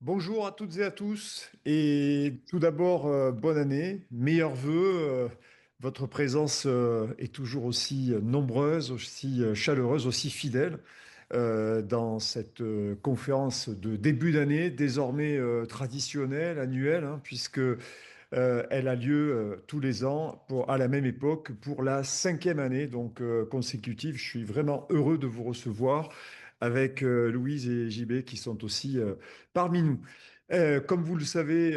Bonjour à toutes et à tous. Et tout d'abord, bonne année, meilleurs vœux. Votre présence est toujours aussi nombreuse, aussi chaleureuse, aussi fidèle dans cette conférence de début d'année, désormais traditionnelle, annuelle, hein, puisque elle a lieu tous les ans à la même époque pour la cinquième année donc consécutive. Je suis vraiment heureux de vous recevoir avec Louise et JB qui sont aussi parmi nous. Comme vous le savez,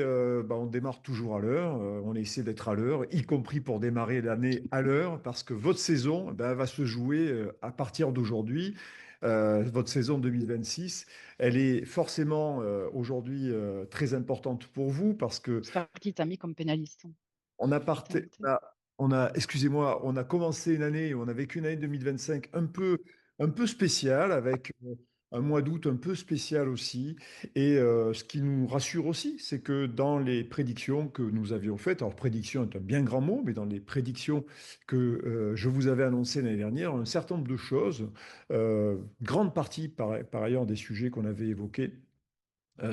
on démarre toujours à l'heure, on essaie d'être à l'heure, y compris pour démarrer l'année à l'heure, parce que votre saison va se jouer à partir d'aujourd'hui. Votre saison 2026, elle est forcément aujourd'hui très importante pour vous parce que C'est parti, tu mis comme pénaliste. on a Je t'ai noté. excusez-moi, on a commencé une année, on a vécu une année 2025 un peu spéciale avec un mois d'août un peu spécial aussi. Et ce qui nous rassure aussi, c'est que dans les prédictions que nous avions faites, alors prédiction est un bien grand mot, mais dans les prédictions que je vous avais annoncées l'année dernière, un certain nombre de choses, grande partie par ailleurs des sujets qu'on avait évoqués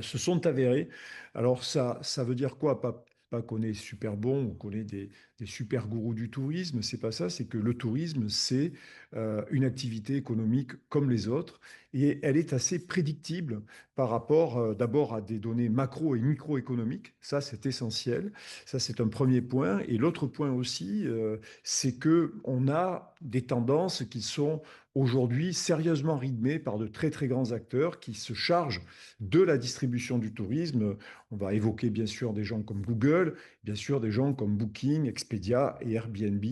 se sont avérés. Alors ça veut dire quoi? Pas qu'on est super bon ou qu'on est des super gourous du tourisme, c'est pas ça, c'est que le tourisme, c'est une activité économique comme les autres et elle est assez prédictible par rapport d'abord à des données macro et microéconomiques. Ça, c'est essentiel. Ça, c'est un premier point. Et l'autre point aussi, c'est que on a des tendances qui sont aujourd'hui sérieusement rythmées par de très très grands acteurs qui se chargent de la distribution du tourisme. On va évoquer bien sûr des gens comme Google, bien sûr des gens comme Booking, Expedia et Airbnb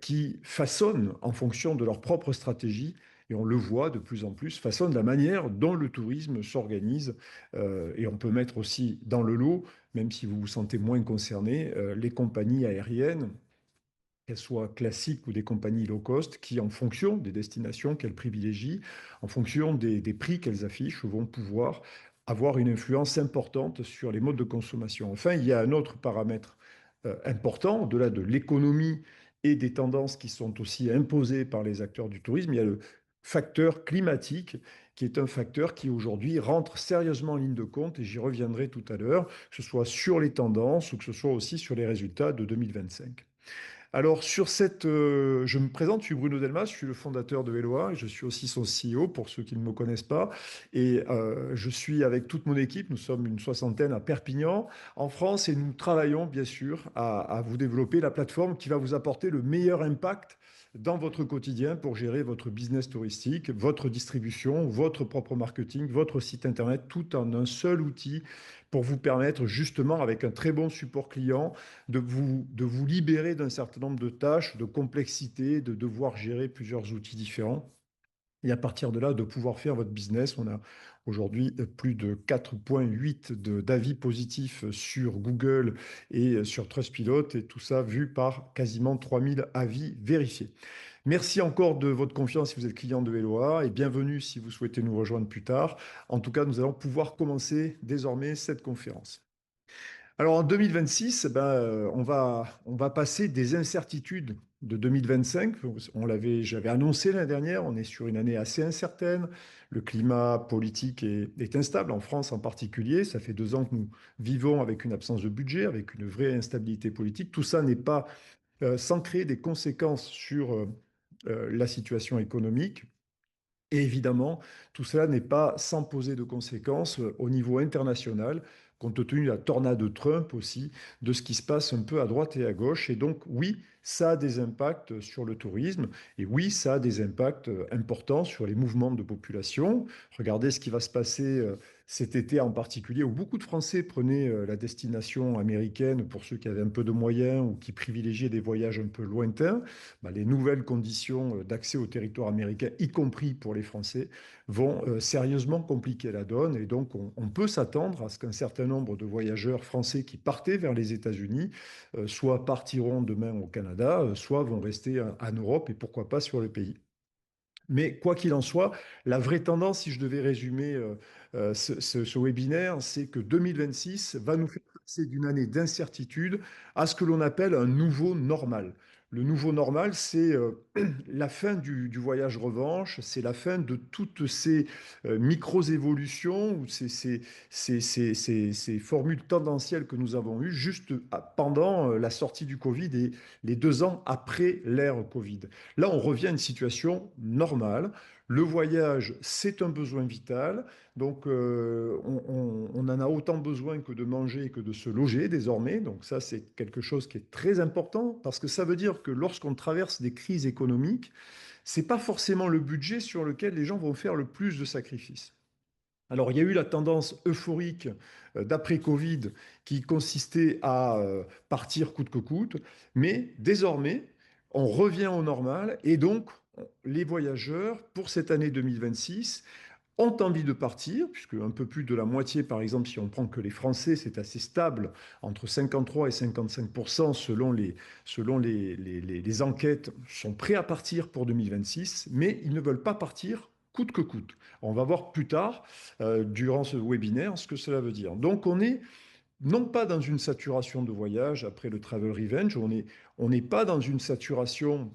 qui façonnent en fonction de leur propre stratégie. Et on le voit de plus en plus, façonnent la manière dont le tourisme s'organise. Et on peut mettre aussi dans le lot, même si vous vous sentez moins concerné, les compagnies aériennes qu'elles soient classiques ou des compagnies low cost, qui, en fonction des destinations qu'elles privilégient, en fonction des prix qu'elles affichent, vont pouvoir avoir une influence importante sur les modes de consommation. Enfin, il y a un autre paramètre important, au-delà de l'économie et des tendances qui sont aussi imposées par les acteurs du tourisme, il y a le facteur climatique, qui est un facteur qui aujourd'hui rentre sérieusement en ligne de compte, et j'y reviendrai tout à l'heure, que ce soit sur les tendances ou que ce soit aussi sur les résultats de 2025. Alors, je me présente, je suis Bruno Delmas, je suis le fondateur de Eloa et je suis aussi son CEO pour ceux qui ne me connaissent pas. Et je suis avec toute mon équipe, nous sommes une soixantaine à Perpignan, en France, et nous travaillons bien sûr à vous développer la plateforme qui va vous apporter le meilleur impact dans votre quotidien pour gérer votre business touristique, votre distribution, votre propre marketing, votre site internet, tout en un seul outil pour vous permettre justement, avec un très bon support client, de vous libérer d'un certain nombre de tâches, de complexité, de devoir gérer plusieurs outils différents. Et à partir de là, de pouvoir faire votre business. On a aujourd'hui plus de 4,8 d'avis positifs sur Google et sur Trustpilot, et tout ça vu par quasiment 3000 avis vérifiés. Merci encore de votre confiance si vous êtes client de Eloa et bienvenue si vous souhaitez nous rejoindre plus tard. En tout cas, nous allons pouvoir commencer désormais cette conférence. Alors en 2026, on va passer des incertitudes de 2025. J'avais annoncé l'année dernière, on est sur une année assez incertaine. Le climat politique est instable, en France en particulier. Ça fait 2 ans que nous vivons avec une absence de budget, avec une vraie instabilité politique. Tout ça n'est pas sans créer des conséquences sur la situation économique. Et évidemment, tout cela n'est pas sans poser de conséquences au niveau international, compte tenu de la tornade de Trump aussi, de ce qui se passe un peu à droite et à gauche. Et donc, oui, ça a des impacts sur le tourisme, et oui, ça a des impacts importants sur les mouvements de population. Regardez ce qui va se passer cet été en particulier, où beaucoup de Français prenaient la destination américaine pour ceux qui avaient un peu de moyens ou qui privilégiaient des voyages un peu lointains. Les nouvelles conditions d'accès au territoire américain, y compris pour les Français, vont sérieusement compliquer la donne. Et donc, on peut s'attendre à ce qu'un certain nombre de voyageurs français qui partaient vers les États-Unis, soit partiront demain au Canada, soit vont rester en Europe et pourquoi pas sur le pays. Mais quoi qu'il en soit, la vraie tendance, si je devais résumer ce webinaire, c'est que 2026 va nous faire passer d'une année d'incertitude à ce que l'on appelle un nouveau normal. le nouveau normal, c'est la fin du voyage revanche, c'est la fin de toutes ces micro-évolutions ou ces formules tendancielles que nous avons eues juste pendant la sortie du Covid et les 2 ans après l'ère Covid. Là, on revient à une situation normale. Le voyage, c'est un besoin vital. Donc, on en a autant besoin que de manger et que de se loger désormais. Donc, ça, c'est quelque chose qui est très important parce que ça veut dire que lorsqu'on traverse des crises économiques, c'est pas forcément le budget sur lequel les gens vont faire le plus de sacrifices. Alors, il y a eu la tendance euphorique d'après-Covid qui consistait à partir coûte que coûte, mais désormais, on revient au normal et donc les voyageurs, pour cette année 2026, ont envie de partir, puisque un peu plus de la moitié, par exemple, si on prend que les Français, c'est assez stable, entre 53 et 55% selon les enquêtes, sont prêts à partir pour 2026, mais ils ne veulent pas partir coûte que coûte. On va voir plus tard, durant ce webinaire, ce que cela veut dire. Donc on est non pas dans une saturation de voyage après le travel revenge, on n'est pas dans une saturation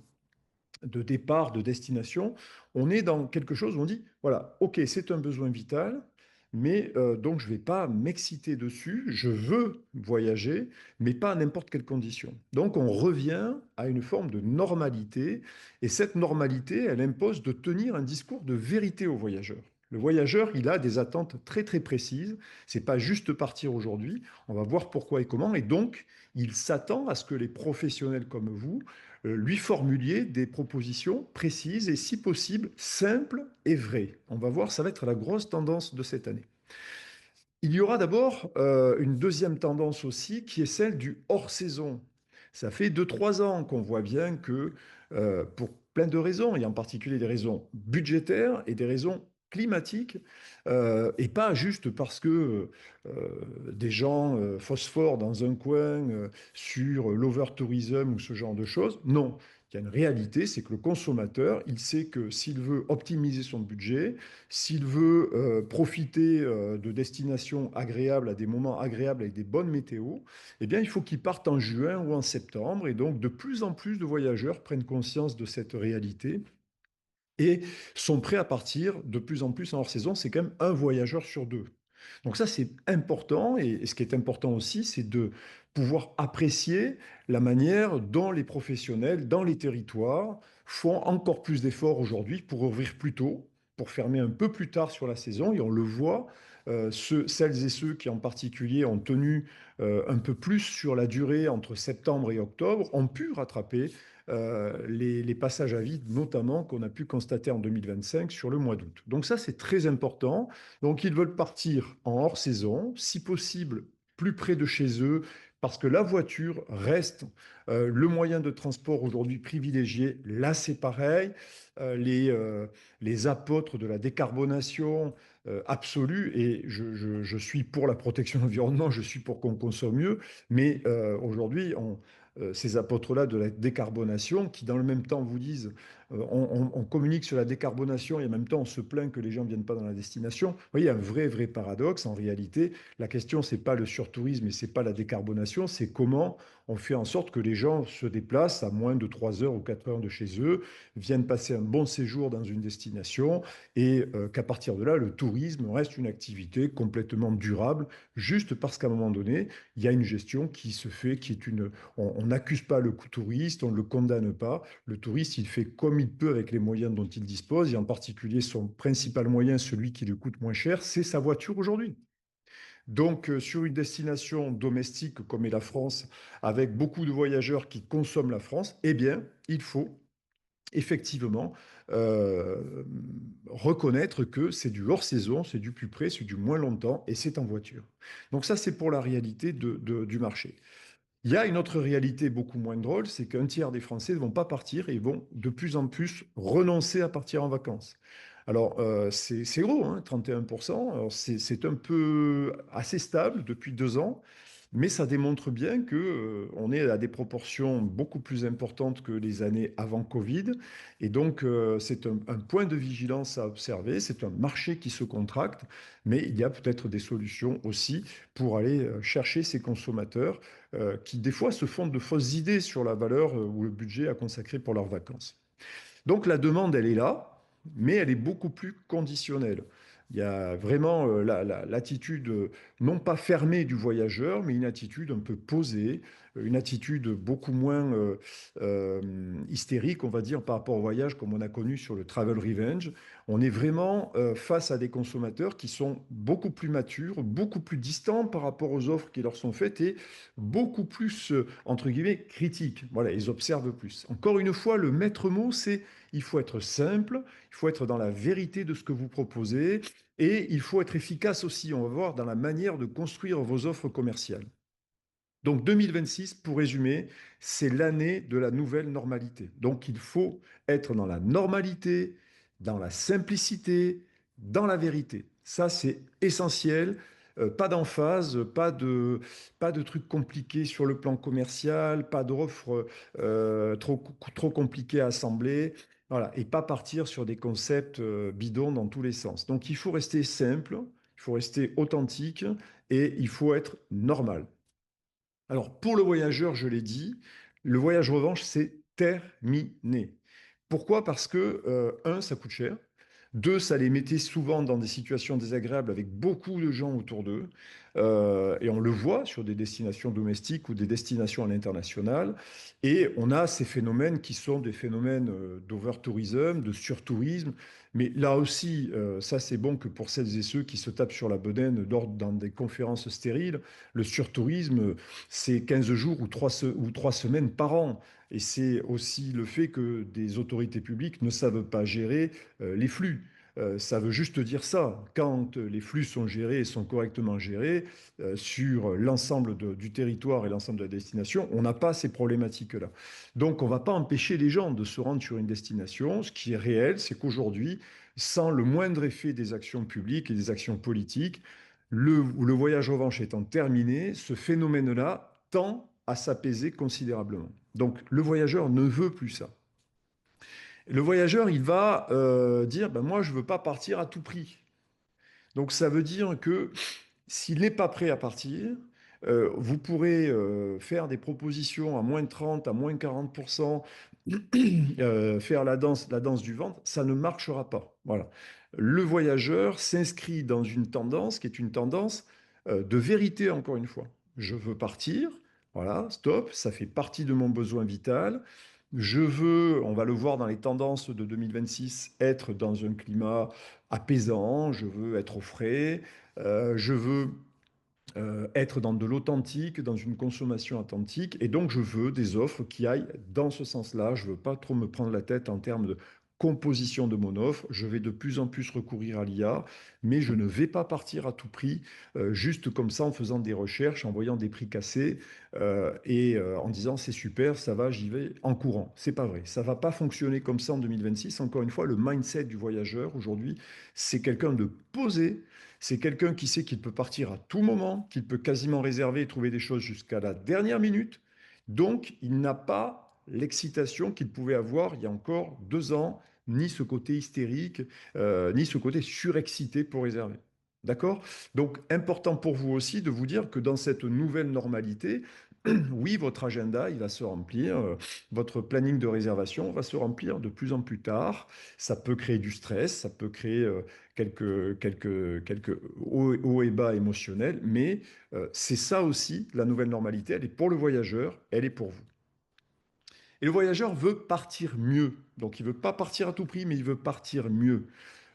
de départ, de destination, on est dans quelque chose où on dit, voilà, ok, c'est un besoin vital, mais donc je ne vais pas m'exciter dessus, je veux voyager, mais pas à n'importe quelle condition. Donc on revient à une forme de normalité, et cette normalité, elle impose de tenir un discours de vérité aux voyageurs. Le voyageur, il a des attentes très très précises. C'est pas juste partir aujourd'hui. On va voir pourquoi et comment. Et donc, il s'attend à ce que les professionnels comme vous lui formuliez des propositions précises et si possible simples et vraies. On va voir, ça va être la grosse tendance de cette année. Il y aura d'abord une deuxième tendance aussi qui est celle du hors-saison. Ça fait 2, 3 ans qu'on voit bien que pour plein de raisons, et en particulier des raisons budgétaires et des raisons climatiques, et pas juste parce que des gens phosphorent dans un coin sur l'over-tourism ou ce genre de choses. Non, il y a une réalité, c'est que le consommateur, il sait que s'il veut optimiser son budget, s'il veut profiter de destinations agréables, à des moments agréables avec des bonnes météos, eh bien, il faut qu'il parte en juin ou en septembre. Et donc, de plus en plus de voyageurs prennent conscience de cette réalité et sont prêts à partir de plus en plus en hors saison. C'est quand même un voyageur sur deux. Donc ça, c'est important. Et ce qui est important aussi, c'est de pouvoir apprécier la manière dont les professionnels dans les territoires font encore plus d'efforts aujourd'hui pour ouvrir plus tôt, pour fermer un peu plus tard sur la saison. Et on le voit, celles et ceux qui en particulier ont tenu un peu plus sur la durée entre septembre et octobre ont pu rattraper les passages à vide, notamment qu'on a pu constater en 2025 sur le mois d'août. Donc ça, c'est très important. Donc ils veulent partir en hors saison, si possible plus près de chez eux, parce que la voiture reste le moyen de transport aujourd'hui privilégié. Là, c'est pareil. Les apôtres de la décarbonation absolue, et je suis pour la protection de l'environnement, je suis pour qu'on consomme mieux, mais aujourd'hui, ces apôtres-là de la décarbonation, qui dans le même temps vous disent on communique sur la décarbonation et en même temps on se plaint que les gens ne viennent pas dans la destination. Vous voyez, il y a un vrai paradoxe. En réalité, la question, c'est pas le surtourisme et c'est pas la décarbonation, c'est comment on fait en sorte que les gens se déplacent à moins de 3 heures ou 4 heures de chez eux, viennent passer un bon séjour dans une destination et qu'à partir de là, le tourisme reste une activité complètement durable, juste parce qu'à un moment donné, il y a une gestion qui se fait, qui est une... On n'accuse pas le touriste, on ne le condamne pas. Le touriste, il fait comme il peut avec les moyens dont il dispose, et en particulier son principal moyen, celui qui lui coûte moins cher, c'est sa voiture aujourd'hui. Donc, sur une destination domestique comme est la France, avec beaucoup de voyageurs qui consomment la France, eh bien, il faut effectivement euh, reconnaître que c'est du hors saison, c'est du plus près, c'est du moins longtemps, et c'est en voiture. Donc ça, c'est pour la réalité du marché. Il y a une autre réalité beaucoup moins drôle, c'est qu'un tiers des Français ne vont pas partir et vont de plus en plus renoncer à partir en vacances. Alors, c'est gros, hein, 31%. Alors, c'est un peu assez stable depuis 2 ans. Mais ça démontre bien que, on est à des proportions beaucoup plus importantes que les années avant Covid. Et donc, c'est un point de vigilance à observer. C'est un marché qui se contracte, mais il y a peut-être des solutions aussi pour aller chercher ces consommateurs qui, des fois, se font de fausses idées sur la valeur ou le budget à consacrer pour leurs vacances. Donc la demande, elle est là, mais elle est beaucoup plus conditionnelle. Il y a vraiment l'attitude non pas fermée du voyageur, mais une attitude un peu posée, une attitude beaucoup moins euh, hystérique, on va dire, par rapport au voyage comme on a connu sur le Travel Revenge. On est vraiment face à des consommateurs qui sont beaucoup plus matures, beaucoup plus distants par rapport aux offres qui leur sont faites et beaucoup plus, entre guillemets, critiques. Voilà, ils observent plus. Encore une fois, le maître mot, c'est il faut être simple, il faut être dans la vérité de ce que vous proposez et il faut être efficace aussi, on va voir, dans la manière de construire vos offres commerciales. Donc 2026, pour résumer, c'est l'année de la nouvelle normalité. Donc il faut être dans la normalité, dans la simplicité, dans la vérité. Ça, c'est essentiel. Pas d'emphase, pas de trucs compliqués sur le plan commercial, pas d'offres trop compliquées à assembler. Voilà, et pas partir sur des concepts bidons dans tous les sens. Donc il faut rester simple, il faut rester authentique et il faut être normal. Alors, pour le voyageur, je l'ai dit, le voyage revanche, c'est terminé. Pourquoi? Parce que, un, ça coûte cher. Deux, ça les mettait souvent dans des situations désagréables avec beaucoup de gens autour d'eux. Et on le voit sur des destinations domestiques ou des destinations à l'international. Et on a ces phénomènes qui sont des phénomènes d'overtourisme, de surtourisme. Mais là aussi, ça c'est bon que pour celles et ceux qui se tapent sur la bedaine dans des conférences stériles. Le surtourisme, c'est 15 jours ou 3 semaines par an. Et c'est aussi le fait que des autorités publiques ne savent pas gérer les flux. Ça veut juste dire ça. Quand les flux sont gérés et sont correctement gérés sur l'ensemble du territoire et l'ensemble de la destination, on n'a pas ces problématiques-là. Donc, on ne va pas empêcher les gens de se rendre sur une destination. Ce qui est réel, c'est qu'aujourd'hui, sans le moindre effet des actions publiques et des actions politiques, le voyage revanche étant terminé, ce phénomène-là tend à s'apaiser considérablement. Donc le voyageur ne veut plus ça. Le voyageur, il va dire, ben moi, je ne veux pas partir à tout prix. Donc ça veut dire que s'il n'est pas prêt à partir, vous pourrez faire des propositions à moins de 30, à moins de 40%, faire la danse du ventre, ça ne marchera pas. Voilà. Le voyageur s'inscrit dans une tendance qui est une tendance de vérité, encore une fois. Je veux partir, voilà, stop, ça fait partie de mon besoin vital. Je veux, on va le voir dans les tendances de 2026, être dans un climat apaisant, je veux être au frais, je veux être dans de l'authentique, dans une consommation authentique. Et donc, je veux des offres qui aillent dans ce sens-là. Je ne veux pas trop me prendre la tête en termes de composition de mon offre. Je vais de plus en plus recourir à l'IA, mais je ne vais pas partir à tout prix, juste comme ça, en faisant des recherches, en voyant des prix cassés en disant c'est super, ça va, j'y vais en courant. C'est pas vrai. Ça va pas fonctionner comme ça en 2026. Encore une fois, le mindset du voyageur aujourd'hui, c'est quelqu'un de posé, c'est quelqu'un qui sait qu'il peut partir à tout moment, qu'il peut quasiment réserver et trouver des choses jusqu'à la dernière minute. Donc, il n'a pas l'excitation qu'il pouvait avoir il y a encore 2 ans, ni ce côté hystérique, ni ce côté surexcité pour réserver. D'accord? Donc, important pour vous aussi de vous dire que dans cette nouvelle normalité, oui, votre agenda, il va se remplir, votre planning de réservation va se remplir de plus en plus tard. Ça peut créer du stress, ça peut créer quelques hauts et bas émotionnels, mais c'est ça aussi, la nouvelle normalité. Elle est pour le voyageur, elle est pour vous. Et le voyageur veut partir mieux. Donc il ne veut pas partir à tout prix, mais il veut partir mieux.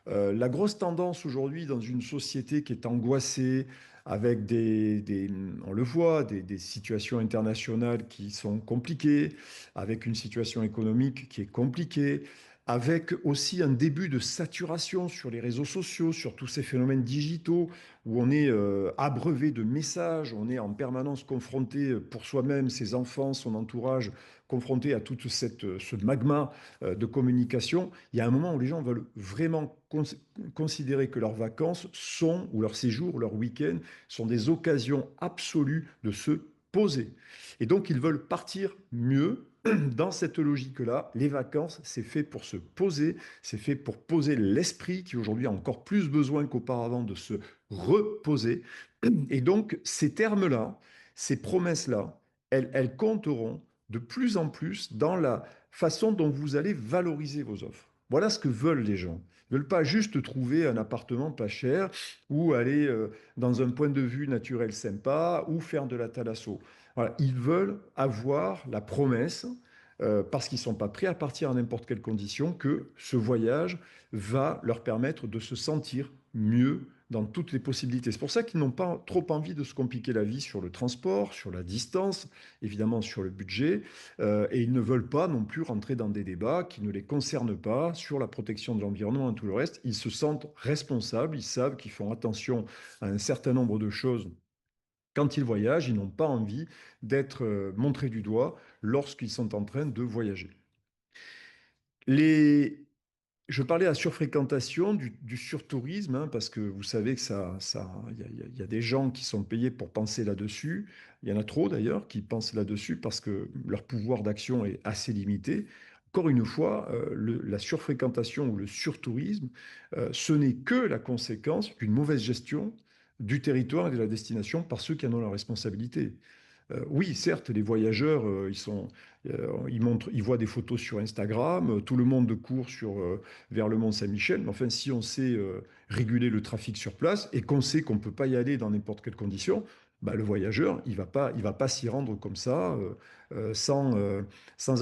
La grosse tendance aujourd'hui dans une société qui est angoissée, avec on le voit, des situations internationales qui sont compliquées, avec une situation économique qui est compliquée, avec aussi un début de saturation sur les réseaux sociaux, sur tous ces phénomènes digitaux, où on est abreuvé de messages, on est en permanence confronté pour soi-même, ses enfants, son entourage, confronté à tout ce magma de communication. Il y a un moment où les gens veulent vraiment considérer que leurs vacances sont, ou leur séjour, leur week-end, sont des occasions absolues de se poser. Et donc, ils veulent partir mieux. Dans cette logique-là, les vacances, c'est fait pour se poser, c'est fait pour poser l'esprit qui aujourd'hui a encore plus besoin qu'auparavant de se reposer. Et donc, ces termes-là, ces promesses-là, elles compteront de plus en plus dans la façon dont vous allez valoriser vos offres. Voilà ce que veulent les gens. Ils ne veulent pas juste trouver un appartement pas cher ou aller dans un point de vue naturel sympa ou faire de la thalasso. Voilà, ils veulent avoir la promesse, parce qu'ils ne sont pas prêts à partir à n'importe quelle condition, que ce voyage va leur permettre de se sentir mieux dans toutes les possibilités. C'est pour ça qu'ils n'ont pas trop envie de se compliquer la vie sur le transport, sur la distance, évidemment sur le budget, et ils ne veulent pas non plus rentrer dans des débats qui ne les concernent pas sur la protection de l'environnement et tout le reste. Ils se sentent responsables, ils savent qu'ils font attention à un certain nombre de choses quand ils voyagent, ils n'ont pas envie d'être montrés du doigt lorsqu'ils sont en train de voyager. Les, je parlais à la surfréquentation, du surtourisme, hein, parce que vous savez que il y a des gens qui sont payés pour penser là-dessus. Il y en a trop d'ailleurs qui pensent là-dessus parce que leur pouvoir d'action est assez limité. Encore une fois, la surfréquentation ou le surtourisme, ce n'est que la conséquence d'une mauvaise gestion du territoire et de la destination par ceux qui en ont la responsabilité. Oui, certes, les voyageurs, ils voient des photos sur Instagram, tout le monde court vers le Mont-Saint-Michel, mais enfin, si on sait réguler le trafic sur place et qu'on sait qu'on ne peut pas y aller dans n'importe quelle condition, bah, le voyageur, il va pas s'y rendre comme ça, sans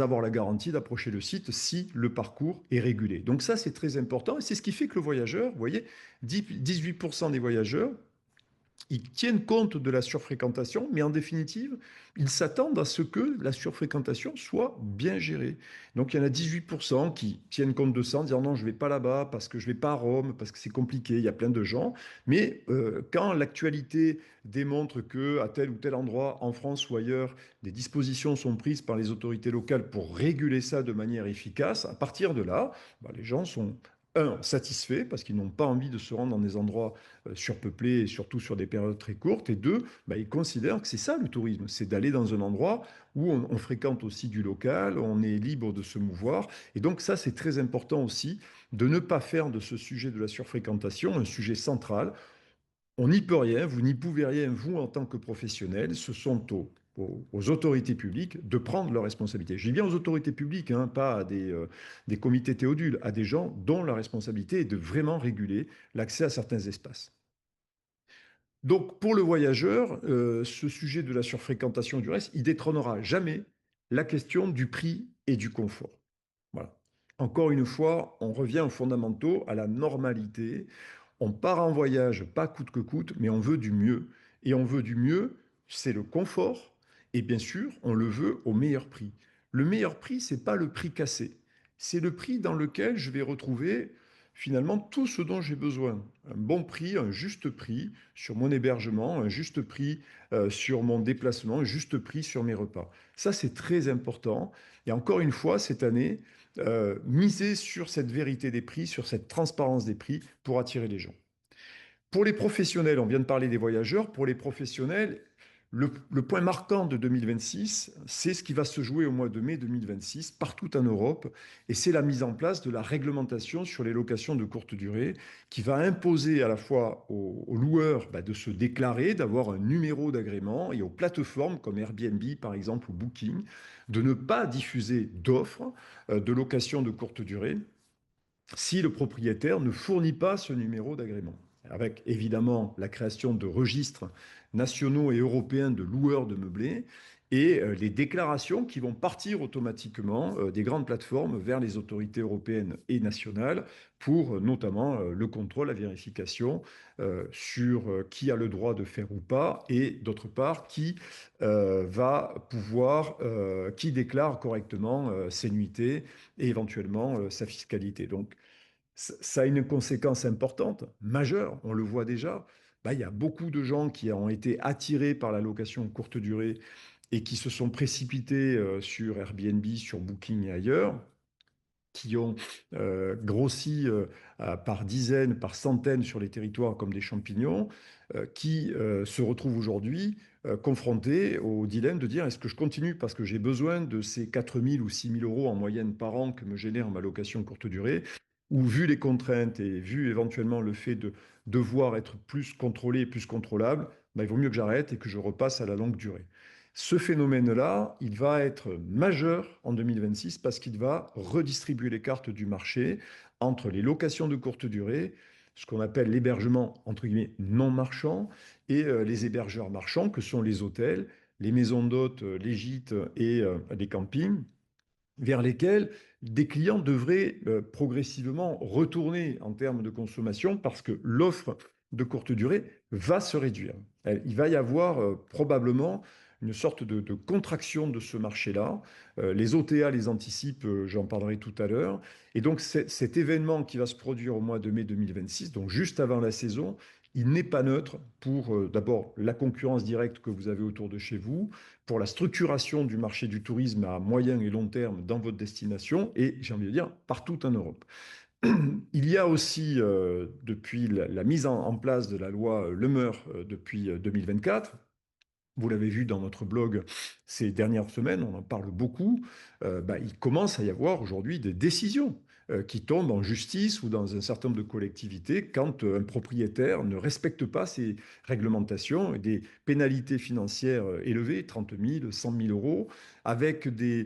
avoir la garantie d'approcher le site si le parcours est régulé. Donc ça, c'est très important et c'est ce qui fait que le voyageur, vous voyez, 18% des voyageurs ils tiennent compte de la surfréquentation, mais en définitive, ils s'attendent à ce que la surfréquentation soit bien gérée. Donc il y en a 18% qui tiennent compte de ça en disant non, je ne vais pas là-bas parce que je ne vais pas à Rome, parce que c'est compliqué, il y a plein de gens. Mais quand l'actualité démontre que à tel ou tel endroit, en France ou ailleurs, des dispositions sont prises par les autorités locales pour réguler ça de manière efficace, à partir de là, bah, les gens sont satisfaits parce qu'ils n'ont pas envie de se rendre dans des endroits surpeuplés et surtout sur des périodes très courtes. Et deux, bah, ils considèrent que c'est ça le tourisme, c'est d'aller dans un endroit où on fréquente aussi du local, on est libre de se mouvoir. Et donc ça, c'est très important aussi de ne pas faire de ce sujet de la surfréquentation un sujet central. On n'y peut rien, vous n'y pouvez rien, vous, en tant que professionnel. Ce sont aux autorités publiques de prendre leurs responsabilités. Je dis bien aux autorités publiques, hein, pas à des comités Théodule, à des gens dont la responsabilité est de vraiment réguler l'accès à certains espaces. Donc, pour le voyageur, ce sujet de la surfréquentation du reste, il détrônera jamais la question du prix et du confort. Voilà. Encore une fois, on revient aux fondamentaux, à la normalité. On part en voyage, pas coûte que coûte, mais on veut du mieux. Et on veut du mieux, c'est le confort. Et bien sûr, on le veut au meilleur prix. Le meilleur prix, c'est pas le prix cassé. C'est le prix dans lequel je vais retrouver finalement tout ce dont j'ai besoin. Un bon prix, un juste prix sur mon hébergement, un juste prix sur mon déplacement, un juste prix sur mes repas. Ça, c'est très important. Et encore une fois, cette année, miser sur cette vérité des prix, sur cette transparence des prix pour attirer les gens. Pour les professionnels, on vient de parler des voyageurs, pour les professionnels, le point marquant de 2026, c'est ce qui va se jouer au mois de mai 2026 partout en Europe, et c'est la mise en place de la réglementation sur les locations de courte durée, qui va imposer à la fois aux loueurs de se déclarer, d'avoir un numéro d'agrément, et aux plateformes comme Airbnb par exemple ou Booking, de ne pas diffuser d'offres de location de courte durée si le propriétaire ne fournit pas ce numéro d'agrément. Avec évidemment la création de registres nationaux et européens de loueurs de meublés et les déclarations qui vont partir automatiquement des grandes plateformes vers les autorités européennes et nationales pour notamment le contrôle, la vérification sur qui a le droit de faire ou pas et d'autre part qui déclare correctement ses nuitées et éventuellement sa fiscalité. Donc ça a une conséquence importante, majeure, on le voit déjà. Bah, il y a beaucoup de gens qui ont été attirés par la location courte durée et qui se sont précipités sur Airbnb, sur Booking et ailleurs, qui ont grossi par dizaines, par centaines sur les territoires comme des champignons, qui se retrouvent aujourd'hui confrontés au dilemme de dire est-ce que je continue parce que j'ai besoin de ces 4 000 ou 6 000 € en moyenne par an que me génère ma location courte durée, ou vu les contraintes et vu éventuellement le fait de devoir être plus contrôlé, plus contrôlable, ben, il vaut mieux que j'arrête et que je repasse à la longue durée. Ce phénomène-là, il va être majeur en 2026 parce qu'il va redistribuer les cartes du marché entre les locations de courte durée, ce qu'on appelle l'hébergement entre guillemets non marchand, et les hébergeurs marchands que sont les hôtels, les maisons d'hôtes, les gîtes et les campings vers lesquels des clients devraient progressivement retourner en termes de consommation parce que l'offre de courte durée va se réduire. Il va y avoir probablement une sorte de contraction de ce marché-là. Les OTA les anticipent, j'en parlerai tout à l'heure. Et donc cet événement qui va se produire au mois de mai 2026, donc juste avant la saison, il n'est pas neutre pour d'abord la concurrence directe que vous avez autour de chez vous, pour la structuration du marché du tourisme à moyen et long terme dans votre destination et, j'ai envie de dire, partout en Europe. Il y a aussi, depuis la mise en place de la loi Le Meur depuis 2024, vous l'avez vu dans notre blog ces dernières semaines, on en parle beaucoup, bah, il commence à y avoir aujourd'hui des décisions qui tombent en justice ou dans un certain nombre de collectivités quand un propriétaire ne respecte pas ces réglementations et des pénalités financières élevées, 30 000, 100 000 euros, avec des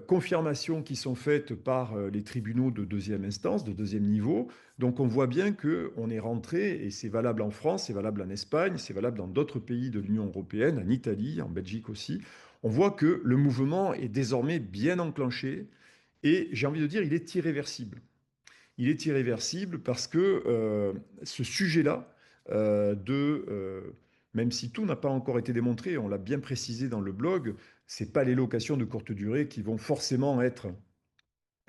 confirmations qui sont faites par les tribunaux de deuxième instance, de deuxième niveau. Donc on voit bien qu'on est rentré, et c'est valable en France, c'est valable en Espagne, c'est valable dans d'autres pays de l'Union européenne, en Italie, en Belgique aussi. On voit que le mouvement est désormais bien enclenché et j'ai envie de dire, il est irréversible. Il est irréversible parce que ce sujet-là, même si tout n'a pas encore été démontré, on l'a bien précisé dans le blog, c'est pas les locations de courte durée qui vont forcément être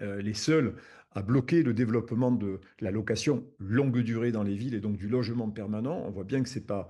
les seuls à bloquer le développement de la location longue durée dans les villes et donc du logement permanent. On voit bien que c'est pas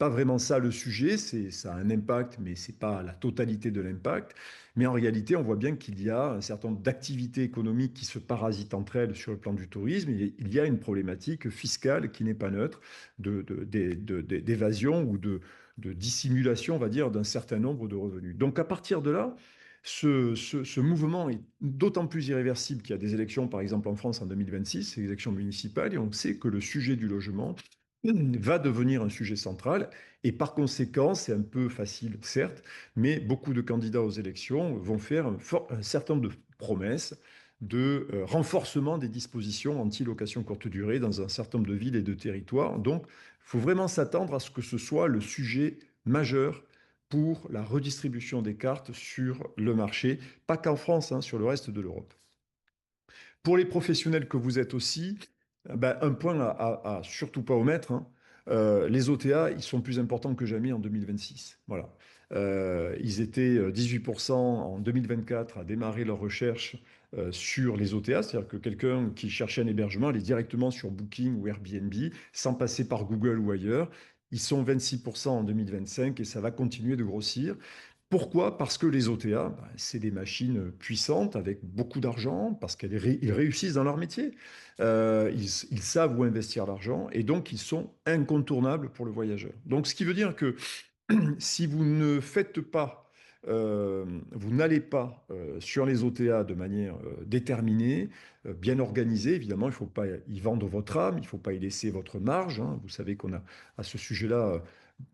vraiment ça le sujet, ça a un impact, mais c'est pas la totalité de l'impact. Mais en réalité, on voit bien qu'il y a un certain nombre d'activités économiques qui se parasitent entre elles sur le plan du tourisme. Et il y a une problématique fiscale qui n'est pas neutre d'évasion ou de dissimulation, on va dire, d'un certain nombre de revenus. Donc à partir de là, ce mouvement est d'autant plus irréversible qu'il y a des élections, par exemple en France en 2026, c'est les élections municipales, et on sait que le sujet du logement va devenir un sujet central. Et par conséquent, c'est un peu facile, certes, mais beaucoup de candidats aux élections vont faire un certain nombre de promesses de renforcement des dispositions anti-location courte durée dans un certain nombre de villes et de territoires. Donc, il faut vraiment s'attendre à ce que ce soit le sujet majeur pour la redistribution des cartes sur le marché, pas qu'en France, hein, sur le reste de l'Europe. Pour les professionnels que vous êtes aussi, ben, un point à surtout pas omettre, hein, les OTA, ils sont plus importants que jamais en 2026. Voilà. Ils étaient 18% en 2024 à démarrer leur recherche sur les OTA, c'est-à-dire que quelqu'un qui cherchait un hébergement allait directement sur Booking ou Airbnb sans passer par Google ou ailleurs. Ils sont 26% en 2025 et ça va continuer de grossir. Pourquoi? Parce que les OTA, bah, c'est des machines puissantes avec beaucoup d'argent, parce qu'ils réussissent dans leur métier. Ils savent où investir l'argent et donc ils sont incontournables pour le voyageur. Donc ce qui veut dire que si vous ne faites pas, vous n'allez pas sur les OTA de manière déterminée, bien organisée, évidemment, il ne faut pas y vendre votre âme, il ne faut pas y laisser votre marge, hein. Vous savez qu'on a à ce sujet-là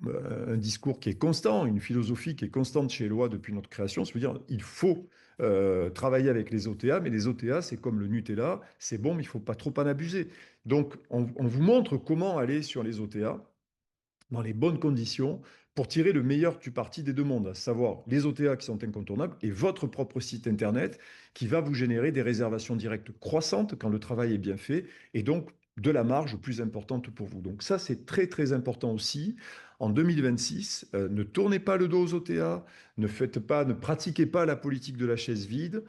un discours qui est constant, une philosophie qui est constante chez Eloi depuis notre création. C'est-à-dire il faut travailler avec les OTA, mais les OTA, c'est comme le Nutella, c'est bon, mais il ne faut pas trop en abuser. Donc, on vous montre comment aller sur les OTA dans les bonnes conditions pour tirer le meilleur du parti des deux mondes, à savoir les OTA qui sont incontournables et votre propre site internet qui va vous générer des réservations directes croissantes quand le travail est bien fait et donc de la marge plus importante pour vous. Donc ça, c'est très très important aussi. En 2026, ne tournez pas le dos aux OTA, ne pratiquez pas la politique de la chaise vide.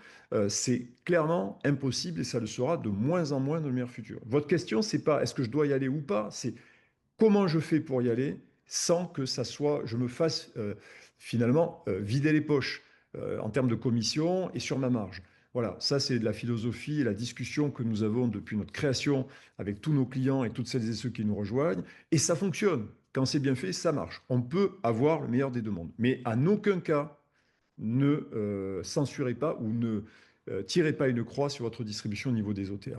C'est clairement impossible et ça le sera de moins en moins dans le meilleur futur. Votre question, c'est pas est-ce que je dois y aller ou pas, c'est comment je fais pour y aller sans que ça soit, je me fasse finalement vider les poches en termes de commission et sur ma marge. Voilà, ça c'est de la philosophie et la discussion que nous avons depuis notre création avec tous nos clients et toutes celles et ceux qui nous rejoignent. Et ça fonctionne. Quand c'est bien fait, ça marche. On peut avoir le meilleur des deux mondes. Mais en aucun cas, ne censurez pas ou ne tirez pas une croix sur votre distribution au niveau des OTA.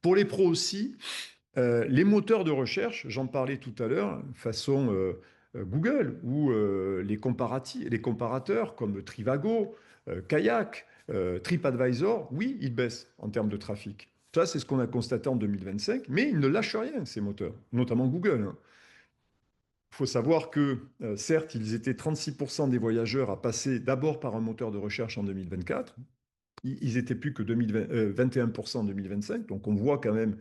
Pour les pros aussi, les moteurs de recherche, j'en parlais tout à l'heure, façon Google, ou les comparateurs comme Trivago, Kayak, TripAdvisor, oui, ils baissent en termes de trafic. Ça, c'est ce qu'on a constaté en 2025, mais ils ne lâchent rien, ces moteurs, notamment Google, hein. Il faut savoir que, certes, ils étaient 36% des voyageurs à passer d'abord par un moteur de recherche en 2024. Ils étaient plus que 21% en 2025. Donc, on voit quand même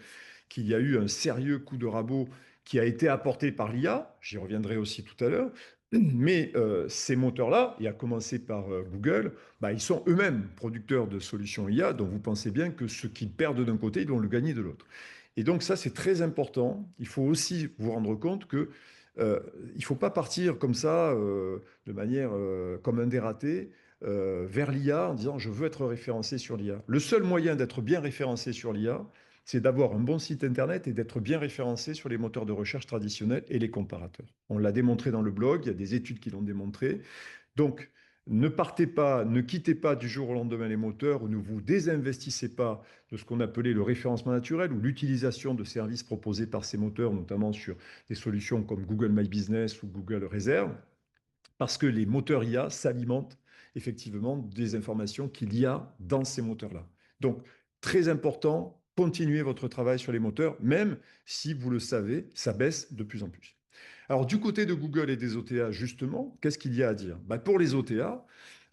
qu'il y a eu un sérieux coup de rabot qui a été apporté par l'IA. J'y reviendrai aussi tout à l'heure. Mais ces moteurs-là, et à commencer par Google, bah, ils sont eux-mêmes producteurs de solutions IA, donc vous pensez bien que ce qu'ils perdent d'un côté, ils vont le gagner de l'autre. Et donc ça, c'est très important. Il faut aussi vous rendre compte que il ne faut pas partir comme ça, de manière comme un dératé, vers l'IA en disant je veux être référencé sur l'IA. Le seul moyen d'être bien référencé sur l'IA, c'est d'avoir un bon site internet et d'être bien référencé sur les moteurs de recherche traditionnels et les comparateurs. On l'a démontré dans le blog, il y a des études qui l'ont démontré. Donc, ne partez pas, ne quittez pas du jour au lendemain les moteurs ou ne vous désinvestissez pas de ce qu'on appelait le référencement naturel ou l'utilisation de services proposés par ces moteurs, notamment sur des solutions comme Google My Business ou Google Reserve, parce que les moteurs IA s'alimentent effectivement des informations qu'il y a dans ces moteurs-là. Donc, très important, continuez votre travail sur les moteurs, même si vous le savez, ça baisse de plus en plus. Alors, du côté de Google et des OTA, justement, qu'est-ce qu'il y a à dire? Bah, pour les OTA,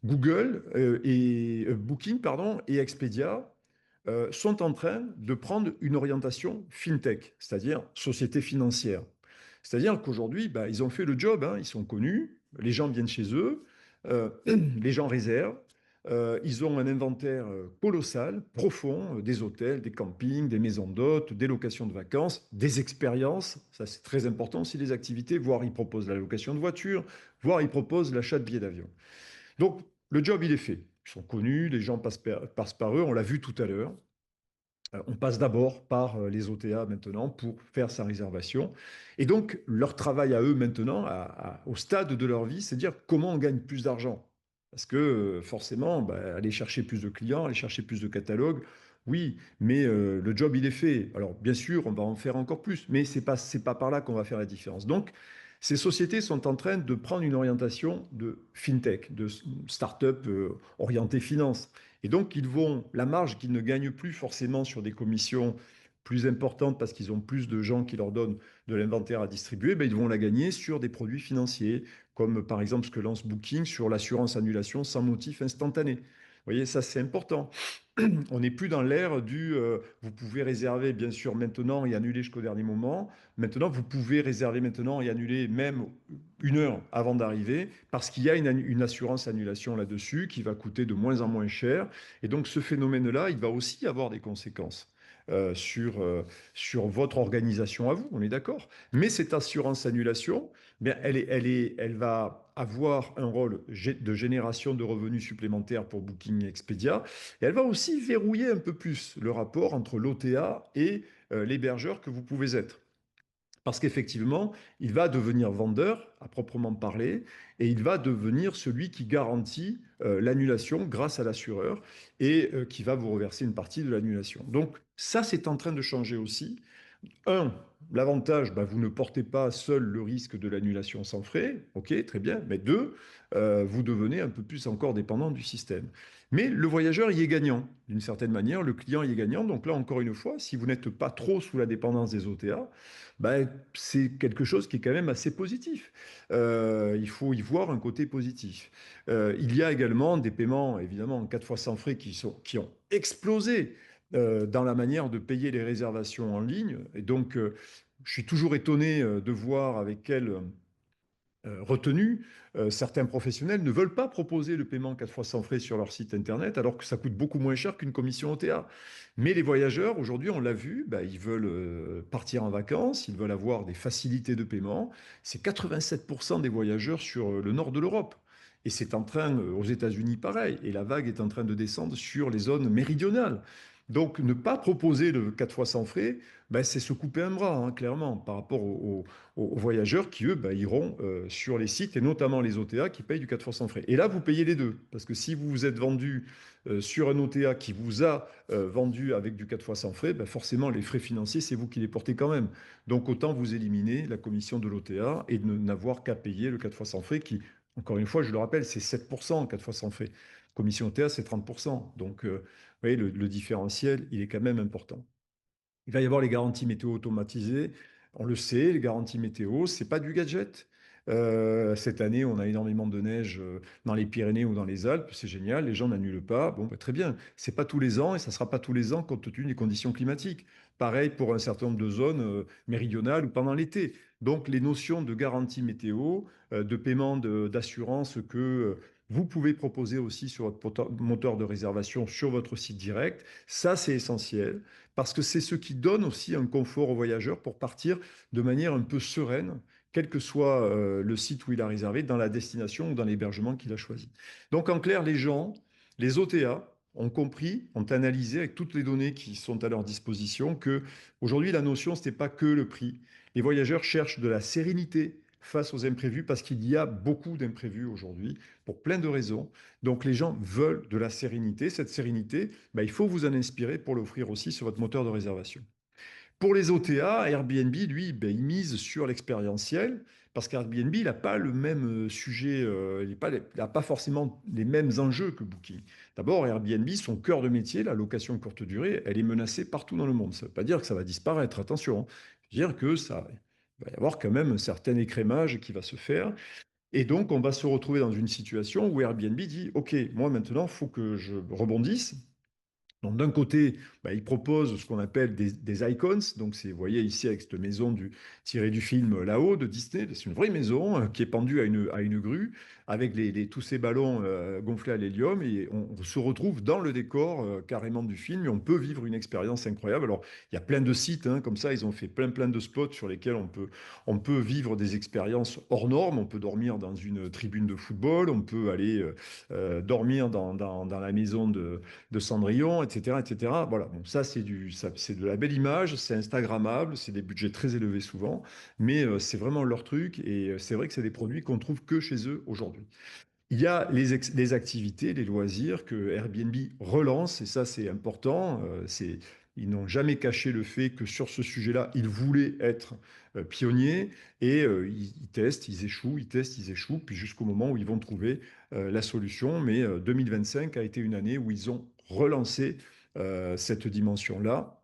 Google et Booking pardon, et Expedia sont en train de prendre une orientation fintech, c'est-à-dire société financière. C'est-à-dire qu'aujourd'hui, bah, ils ont fait le job, hein, ils sont connus, les gens viennent chez eux, les gens réservent, ils ont un inventaire colossal, profond, des hôtels, des campings, des maisons d'hôtes, des locations de vacances, des expériences, ça c'est très important aussi, les activités, voire ils proposent la location de voitures, voire ils proposent l'achat de billets d'avion. Donc le job, il est fait. Ils sont connus, les gens passent par eux, on l'a vu tout à l'heure. On passe d'abord par les OTA maintenant pour faire sa réservation. Et donc, leur travail à eux maintenant, au stade de leur vie, c'est de dire comment on gagne plus d'argent. Parce que forcément, bah, aller chercher plus de clients, aller chercher plus de catalogues, oui, mais le job, il est fait. Alors, bien sûr, on va en faire encore plus, mais c'est pas par là qu'on va faire la différence. Donc, ces sociétés sont en train de prendre une orientation de fintech, de start-up orientée finance. Et donc, la marge qu'ils ne gagnent plus forcément sur des commissions plus importantes parce qu'ils ont plus de gens qui leur donnent de l'inventaire à distribuer, ben, ils vont la gagner sur des produits financiers, comme par exemple ce que lance Booking sur l'assurance annulation sans motif instantané. Vous voyez, ça c'est important. On n'est plus dans l'ère du vous pouvez réserver bien sûr maintenant et annuler jusqu'au dernier moment. Maintenant, vous pouvez réserver maintenant et annuler même une heure avant d'arriver parce qu'il y a une assurance annulation là-dessus qui va coûter de moins en moins cher. Et donc ce phénomène-là, il va aussi avoir des conséquences sur votre organisation à vous, on est d'accord. Mais cette assurance annulation, bien, elle va avoir un rôle de génération de revenus supplémentaires pour Booking et Expedia. Et elle va aussi verrouiller un peu plus le rapport entre l'OTA et l'hébergeur que vous pouvez être. Parce qu'effectivement, il va devenir vendeur à proprement parler et il va devenir celui qui garantit l'annulation grâce à l'assureur et qui va vous reverser une partie de l'annulation. Donc ça, c'est en train de changer aussi. Un, l'avantage, bah, vous ne portez pas seul le risque de l'annulation sans frais, ok, très bien, mais deux, vous devenez un peu plus encore dépendant du système. Mais le voyageur y est gagnant, d'une certaine manière, le client y est gagnant. Donc là, encore une fois, si vous n'êtes pas trop sous la dépendance des OTA, bah, c'est quelque chose qui est quand même assez positif. Il faut y voir un côté positif. Il y a également des paiements, évidemment, 4 fois sans frais qui ont explosé dans la manière de payer les réservations en ligne. Et donc, je suis toujours étonné de voir avec quelle retenue certains professionnels ne veulent pas proposer le paiement 4 fois sans frais sur leur site internet, alors que ça coûte beaucoup moins cher qu'une commission OTA. Mais les voyageurs, aujourd'hui, on l'a vu, bah, ils veulent partir en vacances, ils veulent avoir des facilités de paiement. C'est 87% des voyageurs sur le nord de l'Europe. Et c'est en train, aux États-Unis, pareil. Et la vague est en train de descendre sur les zones méridionales. Donc, ne pas proposer le 4 fois sans frais, ben, c'est se couper un bras, hein, clairement, par rapport aux voyageurs qui, eux, ben, iront sur les sites, et notamment les OTA, qui payent du 4 fois sans frais. Et là, vous payez les deux. Parce que si vous vous êtes vendu sur un OTA qui vous a vendu avec du 4 fois sans frais, ben, forcément, les frais financiers, c'est vous qui les portez quand même. Donc, autant vous éliminer la commission de l'OTA et n'avoir qu'à payer le 4 fois sans frais qui, encore une fois, je le rappelle, c'est 7% 4 fois sans frais. Commission OTA, c'est 30%. Donc, vous voyez, le différentiel, il est quand même important. Il va y avoir les garanties météo automatisées. On le sait, les garanties météo, c'est pas du gadget. Cette année, on a énormément de neige dans les Pyrénées ou dans les Alpes. C'est génial, les gens n'annulent pas. Bon, bah, très bien. C'est pas tous les ans et ça sera pas tous les ans compte tenu des conditions climatiques. Pareil pour un certain nombre de zones méridionales ou pendant l'été. Donc, les notions de garantie météo, de paiement d'assurance que vous pouvez proposer aussi sur votre moteur de réservation sur votre site direct, ça, c'est essentiel parce que c'est ce qui donne aussi un confort aux voyageurs pour partir de manière un peu sereine, quel que soit le site où il a réservé, dans la destination ou dans l'hébergement qu'il a choisi. Donc en clair, les gens, les OTA, ont compris, ont analysé avec toutes les données qui sont à leur disposition que aujourd'hui la notion, ce n'était pas que le prix. Les voyageurs cherchent de la sérénité face aux imprévus parce qu'il y a beaucoup d'imprévus aujourd'hui pour plein de raisons. Donc les gens veulent de la sérénité. Cette sérénité, bah, il faut vous en inspirer pour l'offrir aussi sur votre moteur de réservation. Pour les OTA, Airbnb, lui, ben, il mise sur l'expérientiel parce qu'Airbnb, il n'a pas le même sujet, il n'a pas forcément les mêmes enjeux que Booking. D'abord, Airbnb, son cœur de métier, la location courte durée, elle est menacée partout dans le monde. Ça ne veut pas dire que ça va disparaître, attention, hein. Ça veut dire que ça il va y avoir quand même un certain écrémage qui va se faire. Et donc, on va se retrouver dans une situation où Airbnb dit, OK, moi maintenant, il faut que je rebondisse. Donc d'un côté, bah, il propose ce qu'on appelle des icons. Donc c'est, vous voyez ici avec cette maison tirée du film là-haut de Disney, c'est une vraie maison qui est pendue à une grue avec tous ces ballons gonflés à l'hélium et on se retrouve dans le décor carrément du film et on peut vivre une expérience incroyable. Alors il y a plein de sites hein, comme ça, ils ont fait plein de spots sur lesquels on peut vivre des expériences hors normes. On peut dormir dans une tribune de football, on peut aller dormir dans la maison de Cendrillon, etc., etc. Voilà, bon, ça c'est de la belle image, c'est Instagrammable, c'est des budgets très élevés souvent, mais c'est vraiment leur truc et c'est vrai que c'est des produits qu'on trouve que chez eux aujourd'hui. Il y a les activités, les loisirs que Airbnb relance, et ça c'est important. Ils n'ont jamais caché le fait que sur ce sujet-là, ils voulaient être pionniers et ils testent, ils échouent, ils testent, ils échouent, puis jusqu'au moment où ils vont trouver la solution. Mais 2025 a été une année où ils ont relancé cette dimension-là.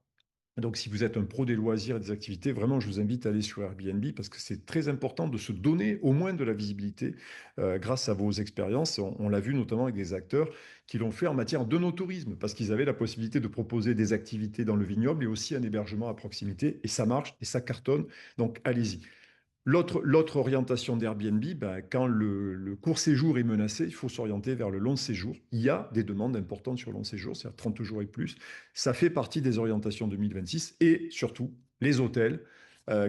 Donc, si vous êtes un pro des loisirs et des activités, vraiment, je vous invite à aller sur Airbnb parce que c'est très important de se donner au moins de la visibilité grâce à vos expériences. On l'a vu notamment avec des acteurs qui l'ont fait en matière de no-tourisme parce qu'ils avaient la possibilité de proposer des activités dans le vignoble et aussi un hébergement à proximité. Et ça marche et ça cartonne. Donc, allez-y. L'autre orientation d'Airbnb, ben, quand le court séjour est menacé, il faut s'orienter vers le long séjour. Il y a des demandes importantes sur le long séjour, c'est-à-dire 30 jours et plus. Ça fait partie des orientations 2026 et surtout les hôtels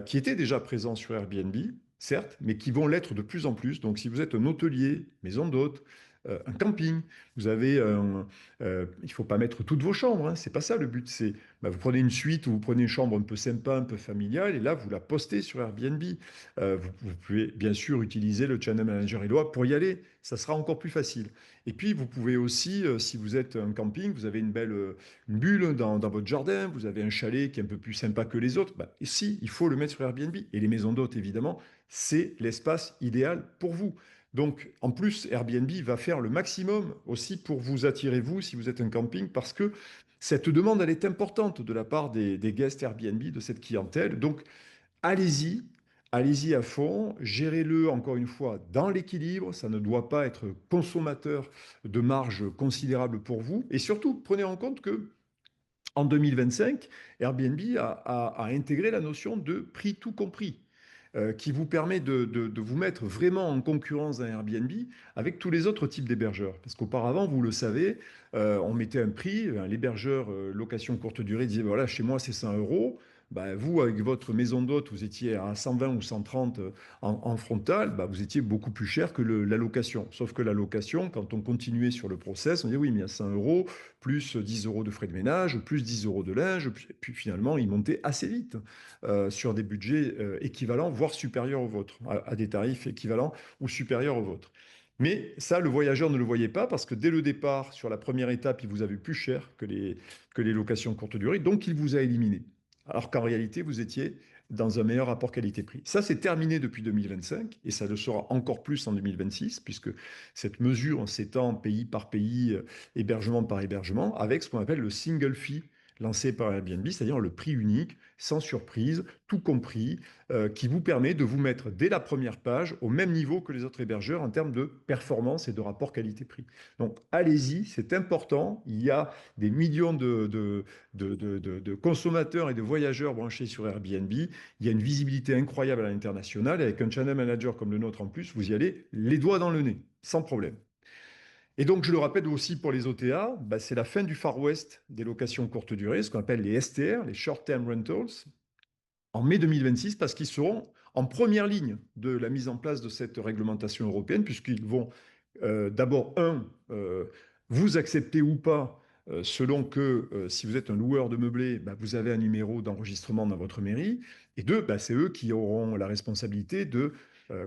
qui étaient déjà présents sur Airbnb, certes, mais qui vont l'être de plus en plus. Donc si vous êtes un hôtelier, maison d'hôtes, un camping. Vous avez il ne faut pas mettre toutes vos chambres, hein, c'est pas ça le but. C'est vous prenez une suite ou vous prenez une chambre un peu sympa, un peu familiale, et là vous la postez sur Airbnb. Vous pouvez bien sûr utiliser le Channel Manager Eloi pour y aller. Ça sera encore plus facile. Et puis vous pouvez aussi, si vous êtes un camping, vous avez une belle une bulle dans votre jardin, vous avez un chalet qui est un peu plus sympa que les autres. Et si, il faut le mettre sur Airbnb. Et les maisons d'hôtes, évidemment, c'est l'espace idéal pour vous. Donc, en plus, Airbnb va faire le maximum aussi pour vous attirer, vous, si vous êtes un camping, parce que cette demande, elle est importante de la part des guests Airbnb, de cette clientèle. Donc, allez-y, allez-y à fond, gérez-le encore une fois dans l'équilibre, ça ne doit pas être consommateur de marge considérable pour vous. Et surtout, prenez en compte que en 2025, Airbnb a intégré la notion de prix tout compris, qui vous permet de vous mettre vraiment en concurrence d'un Airbnb avec tous les autres types d'hébergeurs. Parce qu'auparavant, vous le savez, on mettait un prix, l'hébergeur location courte durée disait, voilà, chez moi c'est 100 euros. Vous, avec votre maison d'hôte, vous étiez à 120 ou 130 en frontal, vous étiez beaucoup plus cher que la location. Sauf que la location, quand on continuait sur le process, on disait oui, mais il y a 100 euros, plus 10 euros de frais de ménage, plus 10 euros de linge, puis finalement, il montait assez vite sur des budgets équivalents, voire supérieurs aux vôtres, à des tarifs équivalents ou supérieurs aux vôtres. Mais ça, le voyageur ne le voyait pas parce que dès le départ, sur la première étape, il vous a vu plus cher que les locations courte durée, donc il vous a éliminé. Alors qu'en réalité, vous étiez dans un meilleur rapport qualité-prix. Ça, c'est terminé depuis 2025 et ça le sera encore plus en 2026 puisque cette mesure s'étend pays par pays, hébergement par hébergement, avec ce qu'on appelle le single fee lancé par Airbnb, c'est-à-dire le prix unique, sans surprise, tout compris, qui vous permet de vous mettre dès la première page au même niveau que les autres hébergeurs en termes de performance et de rapport qualité-prix. Donc allez-y, c'est important. Il y a des millions de consommateurs et de voyageurs branchés sur Airbnb. Il y a une visibilité incroyable à l'international. Avec un channel manager comme le nôtre en plus, vous y allez les doigts dans le nez, sans problème. Et donc, je le rappelle aussi pour les OTA, c'est la fin du Far West des locations courte durée, ce qu'on appelle les STR, les Short Term Rentals, en mai 2026, parce qu'ils seront en première ligne de la mise en place de cette réglementation européenne, puisqu'ils vont d'abord, vous accepter ou pas, selon que si vous êtes un loueur de meublés, vous avez un numéro d'enregistrement dans votre mairie, et deux, c'est eux qui auront la responsabilité de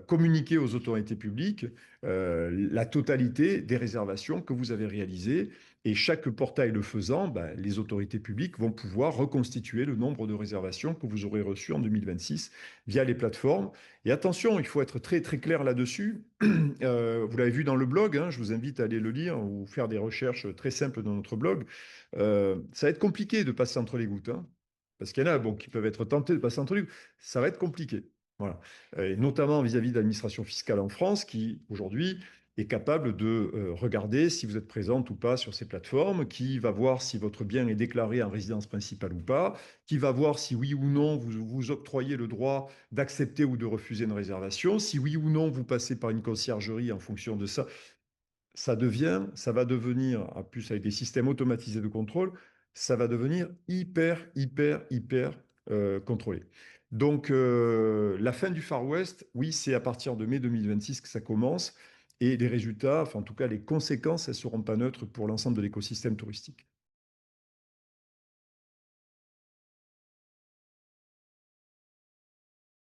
communiquer aux autorités publiques la totalité des réservations que vous avez réalisées. Et chaque portail le faisant, les autorités publiques vont pouvoir reconstituer le nombre de réservations que vous aurez reçues en 2026 via les plateformes. Et attention, il faut être très très clair là-dessus. Vous l'avez vu dans le blog, hein, je vous invite à aller le lire ou faire des recherches très simples dans notre blog. Ça va être compliqué de passer entre les gouttes, hein, parce qu'il y en a qui peuvent être tentés de passer entre les gouttes. Ça va être compliqué. Voilà. Et notamment vis-à-vis de l'administration fiscale en France, qui aujourd'hui est capable de regarder si vous êtes présente ou pas sur ces plateformes, qui va voir si votre bien est déclaré en résidence principale ou pas, qui va voir si oui ou non vous vous octroyez le droit d'accepter ou de refuser une réservation, si oui ou non vous passez par une conciergerie en fonction de ça. Ça va devenir, en plus avec des systèmes automatisés de contrôle, ça va devenir hyper contrôlé. Donc, la fin du Far West, oui, c'est à partir de mai 2026 que ça commence. Et les résultats, enfin en tout cas les conséquences, elles ne seront pas neutres pour l'ensemble de l'écosystème touristique.